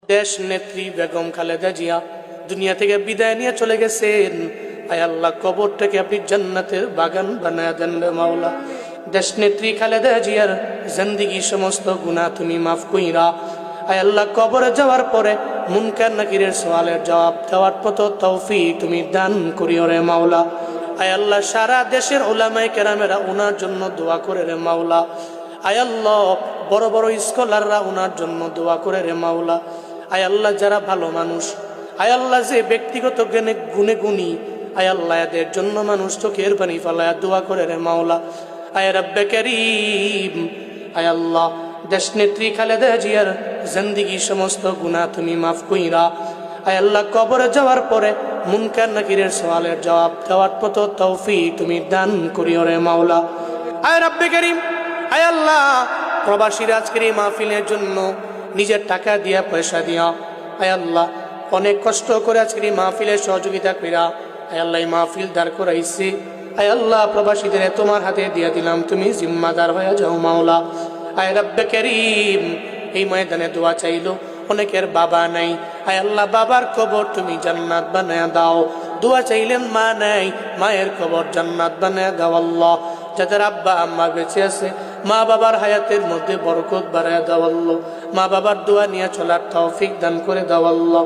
দেশ নেত্রী বেগম খালেদা জিয়া দুনিয়া থেকে বিদায় নিয়ে চলে গেছেন। আয় আল্লাহ, কবরটাকে আপনি জান্নাতের বাগান বানায় দেন রে মাওলা। দেশ নেত্রী খালেদা জিয়ার জিন্দেগি সমস্ত গুনাহ তুমি মাফ কইরা আয় আল্লাহ, কবরে যাওয়ার পরে মুনকার নাকিরের সওয়ালের জবাব দেওয়ার মতো তৌফিক তুমি দান করিও রে মাওলা। আয় আল্লাহ, সারা দেশের উলামায়ে কেরামেরা ওনার জন্য দোয়া করে রে মাওলা। আয় আল্লাহ, বড় বড় স্কলাররা ওনার জন্য দোয়া করে রে মাওলা। আয় আল্লাহ, যারা ভালো মানুষ, আয় আল্লাহ, যে ব্যক্তিগত জ্ঞানে গুণে গুণী, আয় আল্লাহ, এদের জন্য মানুষ চোখের পানি ফেলায় দোয়া করে রে মাওলা। আয় রব্বে করিম, আয় আল্লাহ, দেশ নেত্রী খালেদা জিয়ার জিন্দেগি সমস্ত গুনাহ তুমি মাফ কইরা আয় আল্লাহ, কবরে যাওয়ার পরে মুনকার নাকিরের সওয়ালের জবাব দেওয়ার মতো তৌফিক তুমি দান করিও রে মাওলা। আয় রব্বে করিম, আয় আল্লাহ, প্রবাসীরা আজকের এই মাহফিলের জন্য নিজের টাকা দিয়া পয়সা দিয়া আয় আল্লাহ অনেক কষ্ট করে আজকের এই মাহফিলের সহযোগিতা কইরা আয় আল্লাহ এই মাহফিল দাঁড় করাইছে। আয় আল্লাহ, প্রবাসীদের তোমার হাতে দিয়া দিলাম, তুমি জিম্মাদার হয়ে যাও মাওলা। আয় রব্বে করিম, এই ময়দানে দোয়া চাইলো অনেকের বাবা নাই, আয় আল্লাহ, বাবার কবর তুমি জান্নাত বানায়া দাও। দোয়া চাইলেন মা নাই, মায়ের কবর জান্নাত বানায়া দাও আল্লাহ। যাদের আব্বা আম্মা বেঁচে আছে, মা বাবার হায়াতের মধ্যে বরকত বাড়ায়া দাও আল্লাহ। মা বাবার দোয়া নিয়ে চলার তৌফিক দান করে দাও আল্লাহ।